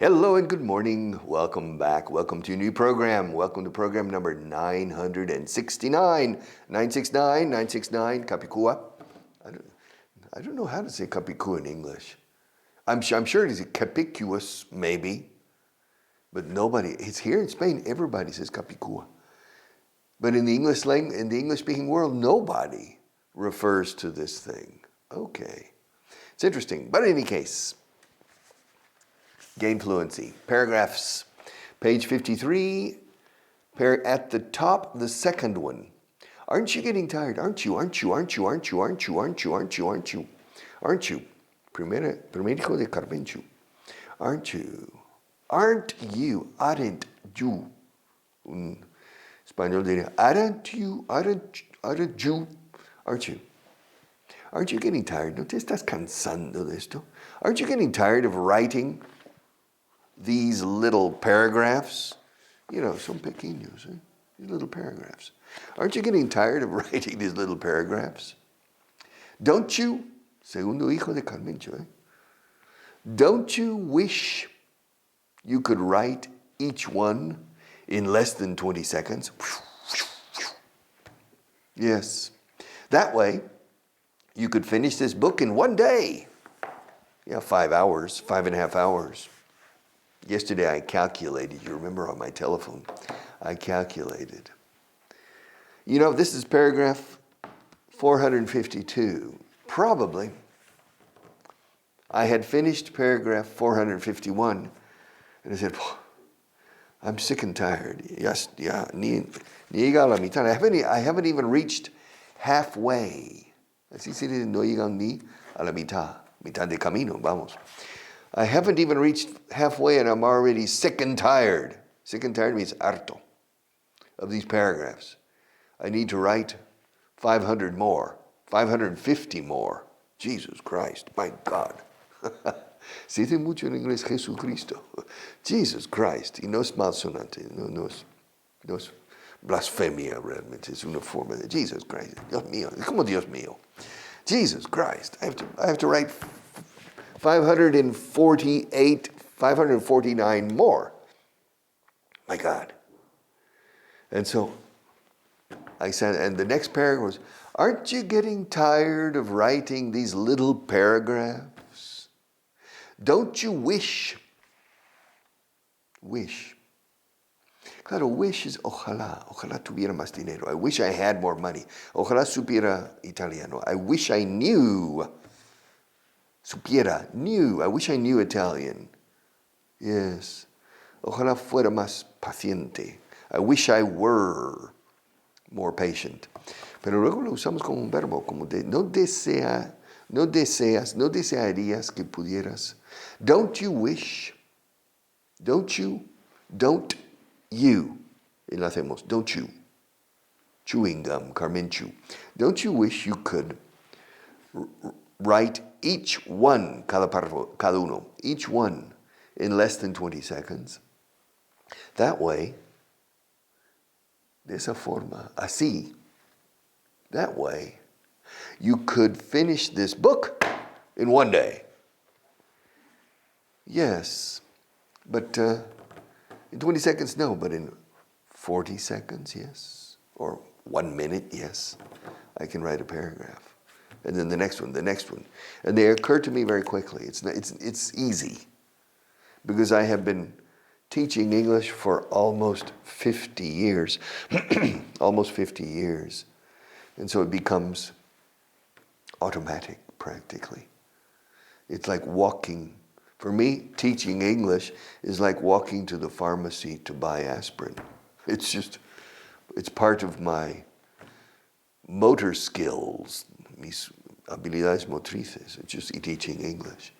Hello and good morning. Welcome back. Welcome to a new program. Welcome to program number 969. 969, Kapikua. I don't know how to say Kapikua in English. I'm sure it is Capicus, maybe. But nobody, it's here in Spain, everybody says Kapikua. But in the English-speaking world, nobody refers to this thing. Okay. It's interesting. But in any case, gain fluency. Paragraphs, page 53, at the top, the second one. Aren't you getting tired? Aren't you? Aren't you? Aren't you? Aren't you? Aren't you? Aren't you? Aren't you? Aren't you? Aren't you? Primer hijo de Carmenchu. Aren't you? Aren't you? Aren't you? Un español diría, aren't you? Aren't you? Aren't you? Aren't you getting tired? ¿No te estás cansando de esto? Aren't you getting tired of writing these little paragraphs? You know, son pequeños, eh? These little paragraphs. Aren't you getting tired of writing these little paragraphs? Don't you, segundo hijo de Carmencho, eh? Don't you wish you could write each one in less than 20 seconds? Yes. That way, you could finish this book in one day. Yeah, 5 hours, 5.5 hours. Yesterday I calculated, you remember on my telephone, I calculated. You know, this is paragraph 452. Probably, I had finished paragraph 451, and I said, I'm sick and tired. Yes, yeah, ni llega a la mitad. I haven't even reached halfway. Así se dice, no llegan ni a la mitad. Mitad de camino, vamos. I haven't even reached halfway and I'm already sick and tired. Sick and tired means harto of these paragraphs. I need to write 500 more, 550 more. Jesus Christ, my God. Se dice mucho en inglés Jesucristo. Jesus Christ. Y no es malsonante, no es blasfemia realmente, es una forma de Jesus Christ. Dios mío, es como Dios mío. Jesus Christ. I have to write 548, 549 more. My God. And so I said, and the next paragraph was, aren't you getting tired of writing these little paragraphs? Don't you wish? Wish. Claro, wish is ojalá tuviera más dinero. I wish I had more money. Ojalá supiera italiano. I wish I knew. Supiera, knew. I wish I knew Italian. Yes. Ojalá fuera más paciente. I wish I were more patient. Pero luego lo usamos como un verbo, como de no desearías que pudieras. Don't you wish? Don't you? Don't you? Y lo hacemos, don't you? Chewing gum, Carmenchu. Don't you wish you could write each one, cada párrafo, cada uno, each one in less than 20 seconds? That way, de esa forma, así, that way, you could finish this book in one day. Yes, but in 20 seconds, no, but in 40 seconds, yes, or 1 minute, yes, I can write a paragraph. And then the next one. And they occur to me very quickly. It's easy because I have been teaching English for almost 50 years. Almost 50 years. And so it becomes automatic practically. It's like walking. For me, teaching English is like walking to the pharmacy to buy aspirin. It's part of my motor skills, mis habilidades motrices. It's just teaching English.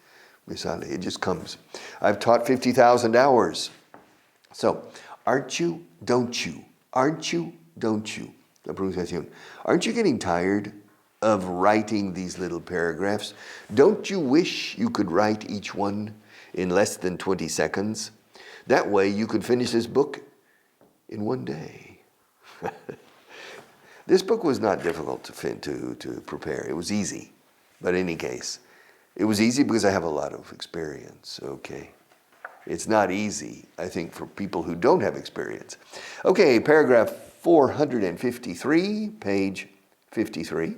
Me sale, it just comes. I've taught 50,000 hours. So, aren't you, don't you? Aren't you, don't you? La pronunciación. Aren't you getting tired of writing these little paragraphs? Don't you wish you could write each one in less than 20 seconds? That way you could finish this book in one day. This book was not difficult to prepare. It was easy. But in any case, it was easy because I have a lot of experience. Okay. It's not easy, I think, for people who don't have experience. Okay, paragraph 453, page 53.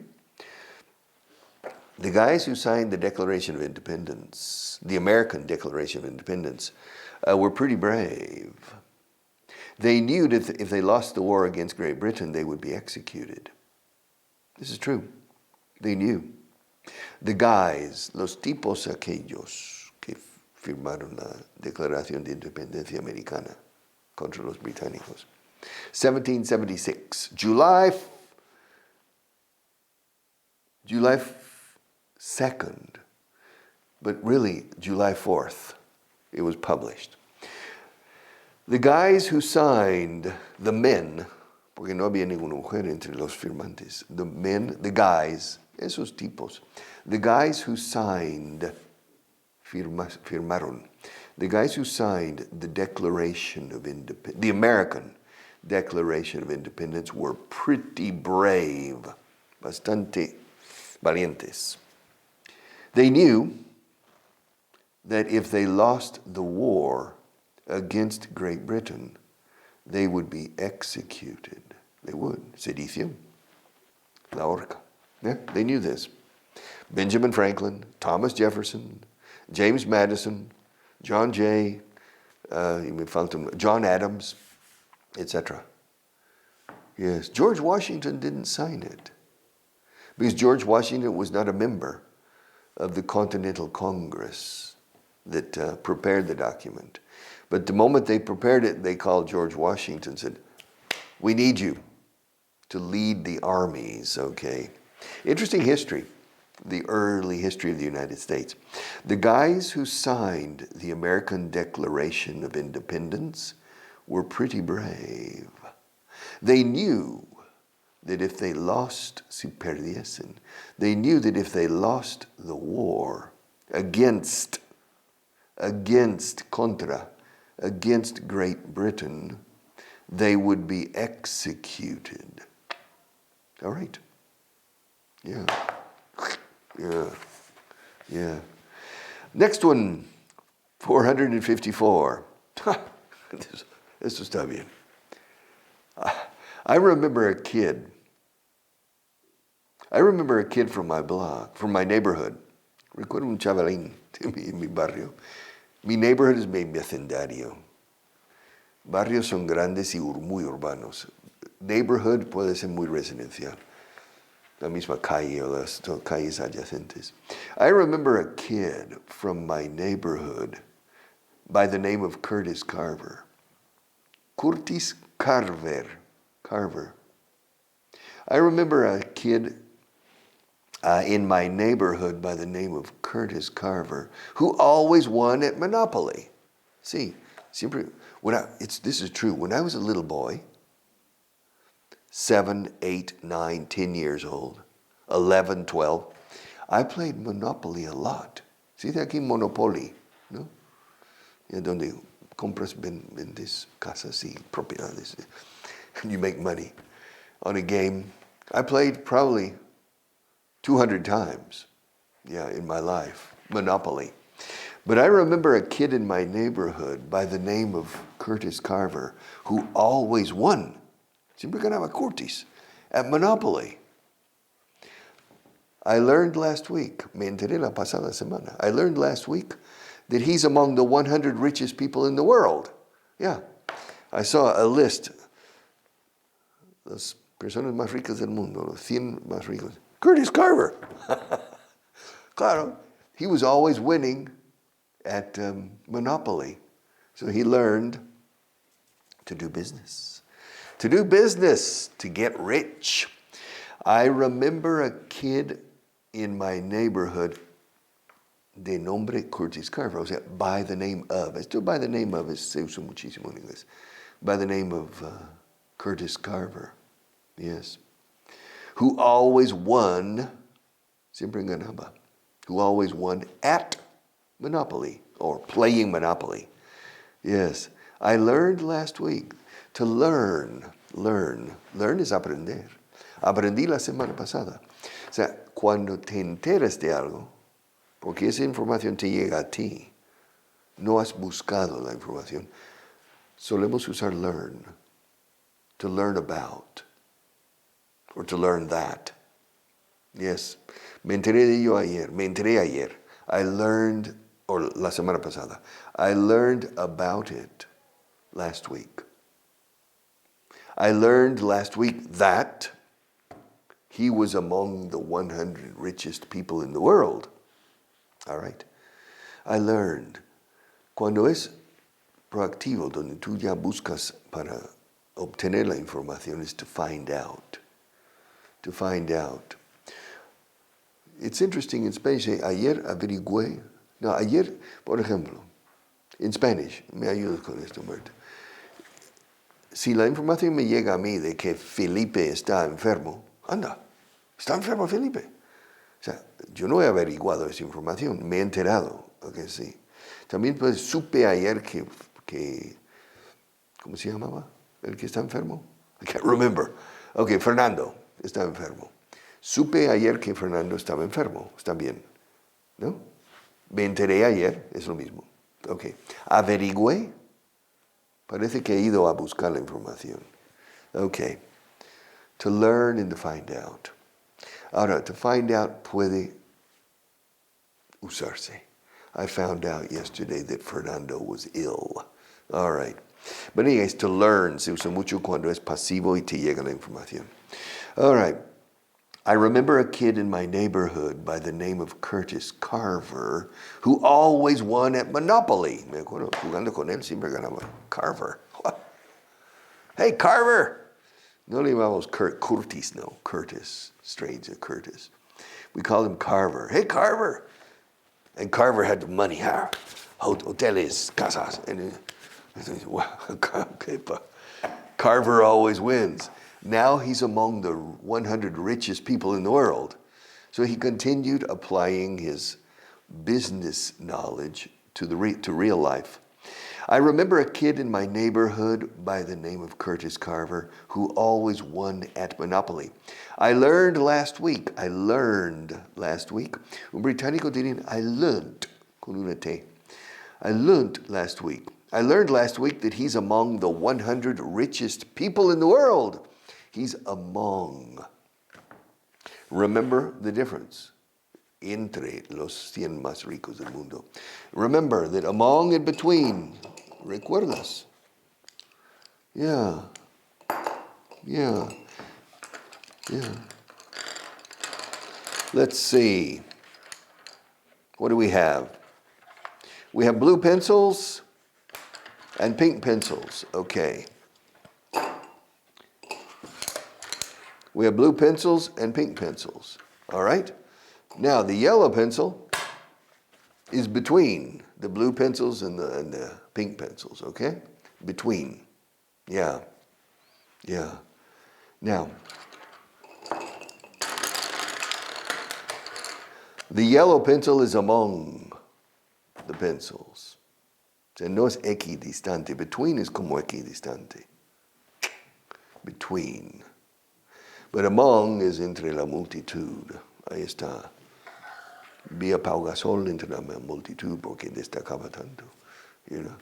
The guys who signed the Declaration of Independence, the American Declaration of Independence, were pretty brave. They knew that if they lost the war against Great Britain, they would be executed. This is true. They knew. The guys, los tipos aquellos que firmaron la Declaración de Independencia Americana contra los británicos. 1776, July 2nd, but really July 4th, it was published. The guys who signed, the men, porque no había ninguna mujer entre los firmantes, the men, the guys, esos tipos, the guys who signed, firmaron, the guys who signed the Declaration of Independence, the American Declaration of Independence, were pretty brave, bastante valientes. They knew that if they lost the war against Great Britain, they would be executed. They would. Sedición. La horca. Yeah, they knew this. Benjamin Franklin, Thomas Jefferson, James Madison, John Jay, John Adams, etc. Yes, George Washington didn't sign it because George Washington was not a member of the Continental Congress that prepared the document. But the moment they prepared it, they called George Washington and said, "We need you to lead the armies," okay? Interesting history, the early history of the United States. The guys who signed the American Declaration of Independence were pretty brave. They knew that if they lost, si perdiesen, they knew that if they lost the war against Great Britain, they would be executed. All right. Yeah. Next one, 454. Esto está bien. I remember a kid from my block, from my neighborhood. Recuerdo un chavalín en mi barrio. Mi neighborhood es mi vecindario. Barrios son grandes y muy urbanos. Neighborhood puede ser muy residencial. La misma calle o las calles adyacentes. I remember a kid from my neighborhood by the name of Curtis Carver. Curtis Carver. I remember a kid in my neighborhood by the name of Curtis Carver who always won at Monopoly. See, siempre, this is true. When I was a little boy, 7, 8, 9, 10 years old, 11, 12, I played Monopoly a lot. See, aquí Monopoly, ¿no? Y donde compras, vendes casas y propiedades. And you make money on a game. I played probably 200 times, in my life, Monopoly. But I remember a kid in my neighborhood by the name of Curtis Carver who always won. Siempre ganaba Curtis at Monopoly. I learned last week, me enteré la pasada semana, I learned last week that he's among the 100 richest people in the world. Yeah, I saw a list. Las personas más ricas del mundo, los 100 más ricos. Curtis Carver. Claro, he was always winning at Monopoly. So he learned to do business. To get rich. I remember a kid in my neighborhood de nombre Curtis Carver, o sea, by the name of, esto by the name of, se usa muchísimo en inglés, by the name of Curtis Carver, yes, who always won, siempre ganaba, who always won at Monopoly, or playing Monopoly. Yes, I learned last week to learn es aprender. Aprendí la semana pasada. O sea, cuando te enteras de algo, porque esa información te llega a ti, no has buscado la información, solemos usar learn, to learn about, or to learn that. Yes, me enteré de ello ayer, me enteré ayer. I learned, or la semana pasada, I learned about it last week. I learned last week that he was among the 100 richest people in the world. All right. I learned. Cuando es proactivo, donde tú ya buscas para obtener la información, is to find out. To find out. It's interesting in Spanish, ayer averigüé. No, ayer, por ejemplo, in Spanish, me ayudas con esto, Marta. Si la información me llega a mí de que Felipe está enfermo, anda, está enfermo Felipe. O sea, yo no he averiguado esa información, me he enterado, ¿ok? Sí. También pues supe ayer que ¿cómo se llamaba? El que está enfermo. I can't remember. Ok, Fernando está enfermo. Supe ayer que Fernando estaba enfermo, está bien, ¿no? Me enteré ayer, es lo mismo. Ok, averigüé. Parece que he ido a buscar la información. Okay. To learn and to find out. Ahora, to find out puede usarse. I found out yesterday that Fernando was ill. All right. But anyways, to learn se usa mucho cuando es pasivo y te llega la información. All right. I remember a kid in my neighborhood by the name of Curtis Carver who always won at Monopoly. Me acuerdo, jugando con él siempre ganaba. Carver. What? Hey, Carver! No le llamamos Curtis, no. Curtis. Strange, Curtis. We called him Carver. Hey, Carver! And Carver had the money. Hoteles, casas. And Carver always wins. Now he's among the 100 richest people in the world. So he continued applying his business knowledge to real life. I remember a kid in my neighborhood by the name of Curtis Carver who always won at Monopoly. I learned last week. Un británico diría, I learned, con una T. I learned last week that he's among the 100 richest people in the world. He's among. Remember the difference. Entre los 100 más ricos del mundo. Remember that among and between. ¿Recuerdas? Yeah. Let's see. What do we have? We have blue pencils and pink pencils. Okay. We have blue pencils and pink pencils. All right? Now, the yellow pencil is between the blue pencils and the pink pencils, okay? Between. Yeah. Now, the yellow pencil is among the pencils. O sea, no es equidistante. Between is como equidistante. Between. But among is entre la multitud. Ahí está. Vi a Pau Gasol entre la multitud porque destacaba tanto. You know?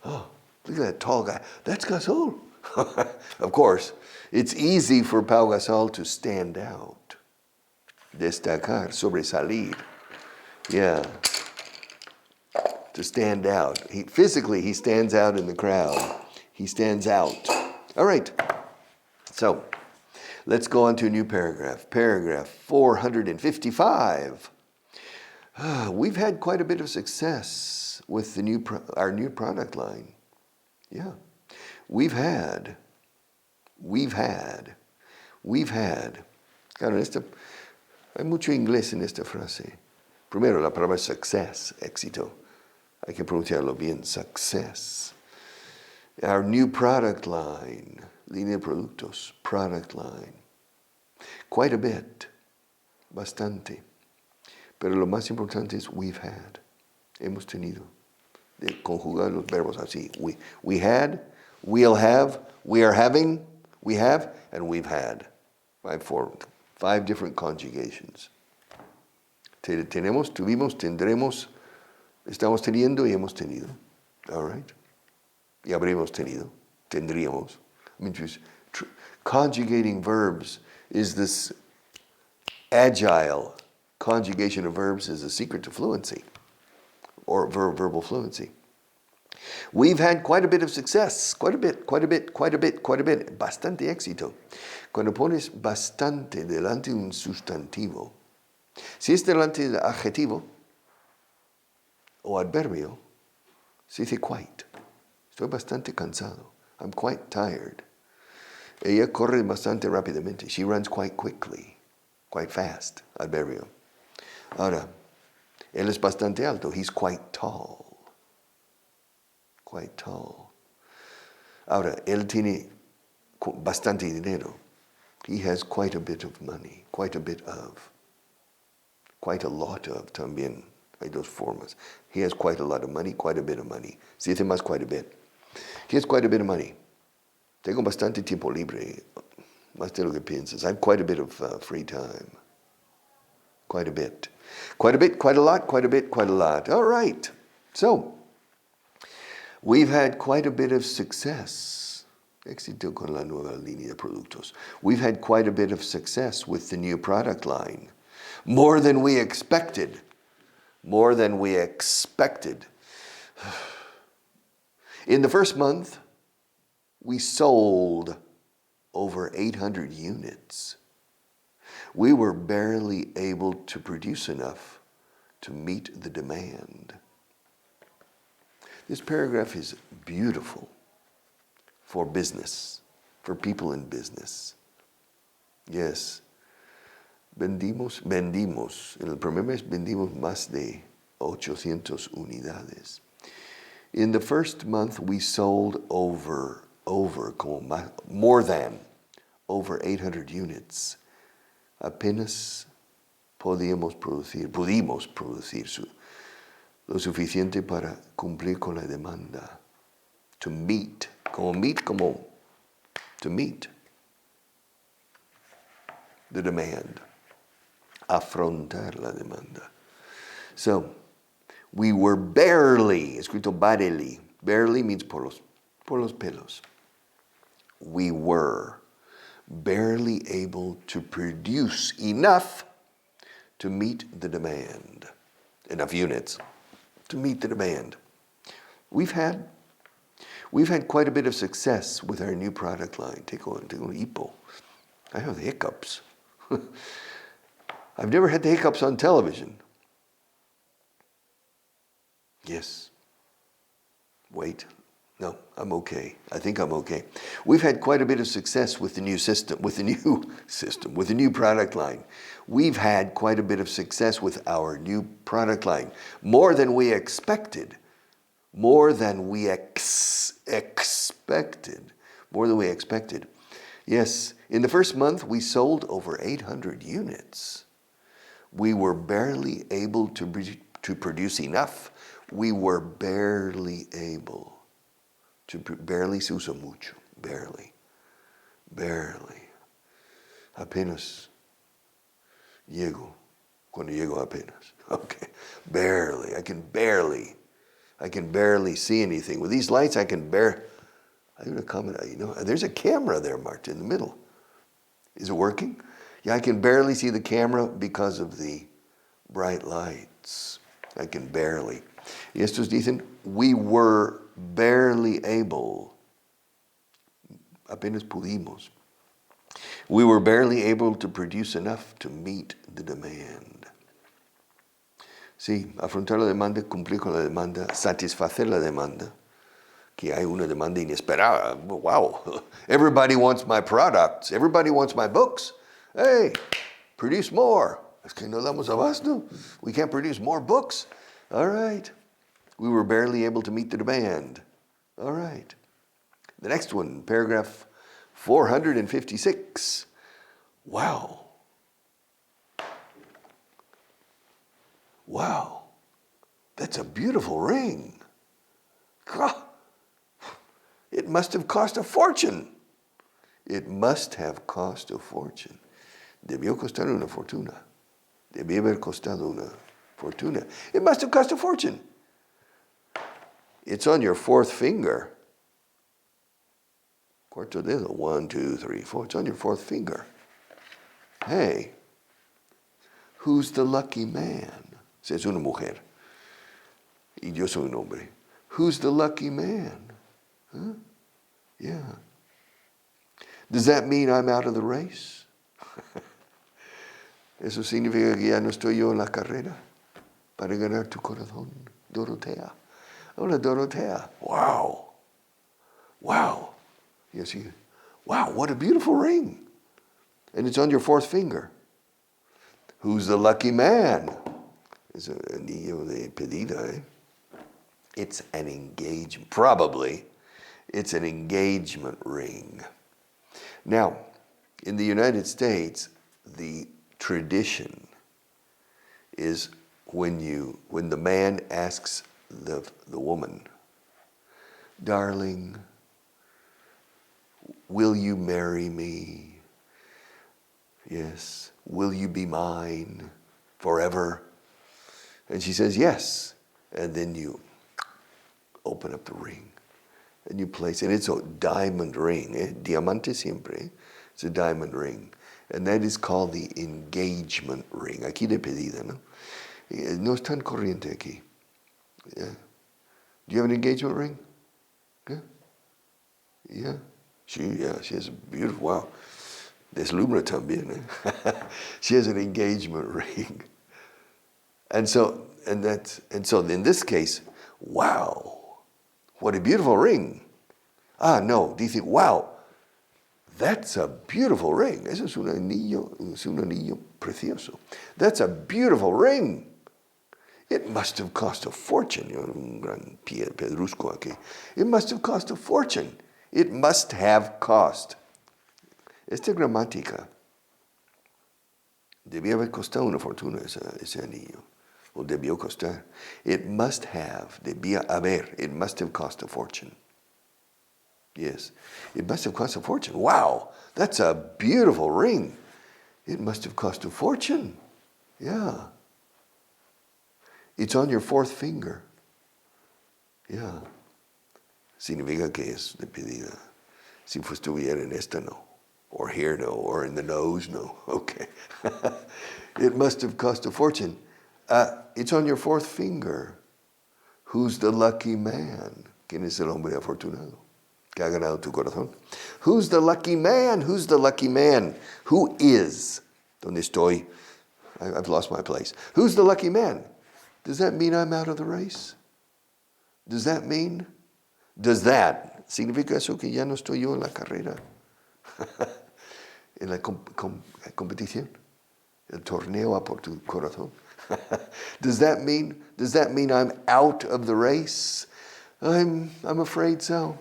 Oh, look at that tall guy. That's Gasol. Of course, it's easy for Pau Gasol to stand out. Destacar, sobresalir. Yeah. To stand out. Physically, he stands out in the crowd. He stands out. All right. So, let's go on to a new paragraph. Paragraph 455. We've had quite a bit of success with our new product line. Yeah. We've had. Claro, hay mucho inglés en esta frase. Primero, la palabra success, éxito. Hay que pronunciarlo bien, success. Our new product line, línea de productos, product line. Quite a bit, bastante. Pero lo más importante es we've had. Hemos tenido. De conjugar los verbos así. We had, we'll have, we are having, we have, and we've had. Five different conjugations. Tenemos, tuvimos, tendremos, Estamos teniendo y hemos tenido. All right? Y habremos tenido. Tendríamos. I mean, conjugating verbs is this agile conjugation of verbs is the secret to fluency or verbal fluency. We've had quite a bit of success. Quite a bit. Bastante éxito. Cuando pones bastante delante de un sustantivo, si es delante del adjetivo o adverbio, se dice quite. Estoy bastante cansado. I'm quite tired. Ella corre bastante rápidamente. She runs quite quickly. Quite fast. Adverbio. Ahora, él es bastante alto. He's quite tall. Quite tall. Ahora, él tiene bastante dinero. He has quite a bit of money. Quite a bit of. Quite a lot of también. Hay dos formas. He has quite a lot of money, quite a bit of money. Se dice más quite a bit. He has quite a bit of money. Tengo bastante tiempo libre. Más de lo que piensas. I have quite a bit of free time. Quite a bit. Quite a bit, quite a lot, quite a bit, quite a lot. All right. So, we've had quite a bit of success. Éxito con la nueva línea de productos. We've had quite a bit of success with the new product line. More than we expected. More than we expected. In the first month, we sold over 800 units. We were barely able to produce enough to meet the demand. This paragraph is beautiful for business, for people in business. Yes. Vendimos. En el primer mes vendimos más de 800 unidades. In the first month, we sold more than over 800 units. Apenas pudimos producir lo suficiente para cumplir con la demanda. To meet the demand. Afrontar la demanda. So, we were barely, escrito barely. Barely means por los pelos. We were barely able to produce enough to meet the demand. Enough units to meet the demand. We've had quite a bit of success with our new product line. Tengo un hipo. I have the hiccups. I've never had the hiccups on television. Yes. Wait. No, I'm okay. I think I'm okay. We've had quite a bit of success with the new product line. We've had quite a bit of success with our new product line. More than we expected. More than we expected. More than we expected. Yes, in the first month, we sold over 800 units. We were barely able to produce enough. We were barely able to, barely se usa mucho, barely. Apenas llego, cuando llego apenas. Okay, barely, I can barely see anything. With these lights, I'm going to comment, there's a camera there marked in the middle. Is it working? Yeah, I can barely see the camera because of the bright lights. I can barely. Y estos dicen, we were barely able. Apenas pudimos. We were barely able to produce enough to meet the demand. Sí, afrontar la demanda, cumplir con la demanda, satisfacer la demanda. Que hay una demanda inesperada. Wow, everybody wants my products. Everybody wants my books. Hey, produce more. Es que no damos abasto. We can't produce more books. All right. We were barely able to meet the demand. All right. The next one, paragraph 456. Wow. Wow. That's a beautiful ring. It must have cost a fortune. It must have cost a fortune. Debió costar una fortuna. Debió haber costado una fortuna. It must have cost a fortune. It's on your fourth finger. Cuarto dedo. 1, 2, 3, 4. It's on your fourth finger. Hey, who's the lucky man? Si es una mujer. Y yo soy un hombre. Who's the lucky man? Huh? Yeah. Does that mean I'm out of the race? Eso significa que ya no estoy yo en la carrera para ganar tu corazón, Dorotea. Hola, Dorotea. Wow. Wow. Yes, wow, what a beautiful ring. And it's on your fourth finger. Who's the lucky man? Es un anillo de pedida, eh? It's an engagement. Probably, it's an engagement ring. Now, in the United States, the tradition is when the man asks the woman, darling, will you marry me? Yes. Will you be mine forever? And she says, yes. And then you open up the ring and you place it. It's a diamond ring. Diamante siempre. It's a diamond ring. And that is called the engagement ring. Aquí de pedida, ¿no? No es tan corriente aquí. Yeah. Do you have an engagement ring? Yeah. Yeah. She has a beautiful, wow. Deslumbra también. Eh? She has an engagement ring. And so in this case, wow, what a beautiful ring. Ah, no, dice, wow, that's a beautiful ring. Eso es un anillo precioso. That's a beautiful ring. It must have cost a fortune. Un gran pedrusco aquí. It must have cost a fortune. It must have cost. Esta gramática debía haber costado una fortuna ese anillo. O debió costar. It must have, debía haber, it must have cost a fortune. Yes, it must have cost a fortune. Wow, that's a beautiful ring. It must have cost a fortune. Yeah. It's on your fourth finger. Yeah. Significa que es de pedida. Si estuviera en esta, no. Or here, no. Or in the nose, no. Okay. It must have cost a fortune. It's on your fourth finger. Who's the lucky man? ¿Quién es el hombre afortunado que ha ganado tu corazón? Who's the lucky man? Who's the lucky man? Who is? ¿Dónde estoy? I've lost my place. Who's the lucky man? Does that mean I'm out of the race? Does that significa eso que ya no estoy yo en la carrera? En la competición? El torneo a por tu corazón? Does that mean I'm out of the race? I'm afraid so.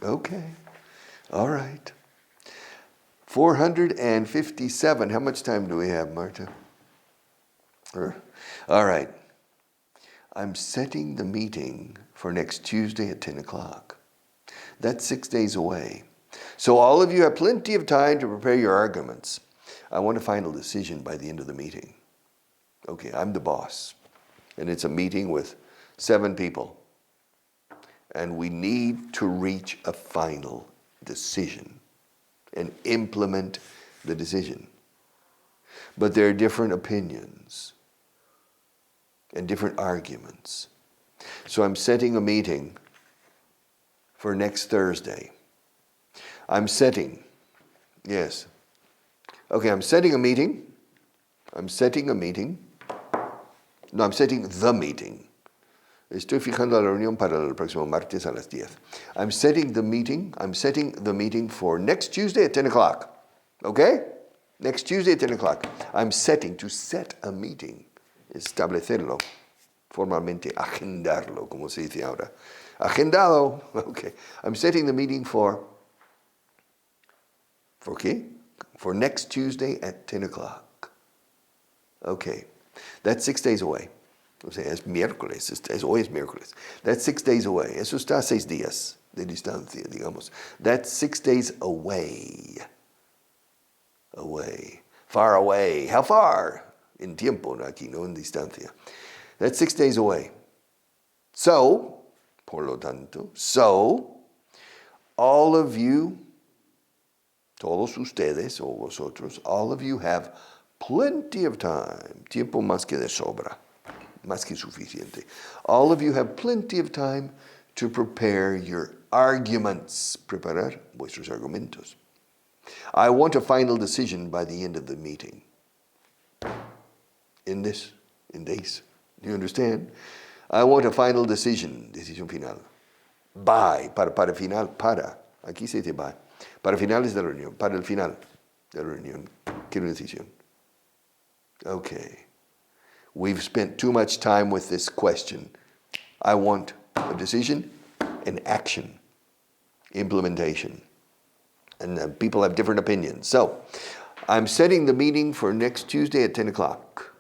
Okay. All right. 457. How much time do we have, Marta? All right. I'm setting the meeting for next Tuesday at 10 o'clock. That's 6 days away. So all of you have plenty of time to prepare your arguments. I want a final decision by the end of the meeting. Okay, I'm the boss. And it's a meeting with 7 people. And we need to reach a final decision and implement the decision. But there are different opinions and different arguments. So I'm setting a meeting for next Thursday. I'm setting the meeting. No, I'm setting the meeting. Estoy fijando la reunión para el próximo martes a las 10. I'm setting the meeting for next Tuesday at 10 o'clock. Okay? Next Tuesday at 10 o'clock. I'm setting, to set a meeting. Establecerlo. Formalmente, agendarlo, como se dice ahora. Agendado. Okay. I'm setting the meeting for qué? For next Tuesday at 10 o'clock. Okay. That's 6 days away. O sea, es miércoles. Hoy es miércoles. That's 6 days away. Eso está a 6 días de distancia, digamos. That's 6 days away. Away. Far away. How far? En tiempo, aquí, no en distancia. That's 6 days away. So, por lo tanto, so, all of you, todos ustedes o vosotros, all of you have plenty of time, tiempo más que de sobra, más que suficiente. All of you have plenty of time to prepare your arguments, preparar vuestros argumentos. I want a final decision by the end of the meeting. In days. Do you understand? I want a final decision, decisión final. By, para final, para. Aquí se dice by. Para finales de la reunión, para el final de la reunión. Quiero una decisión. Okay. We've spent too much time with this question. I want a decision and action, implementation. And people have different opinions. So, I'm setting the meeting for next Tuesday at 10 o'clock.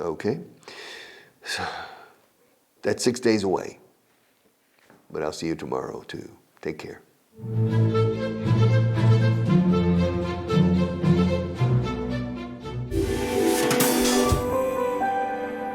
Okay? So, that's 6 days away. But I'll see you tomorrow too. Take care.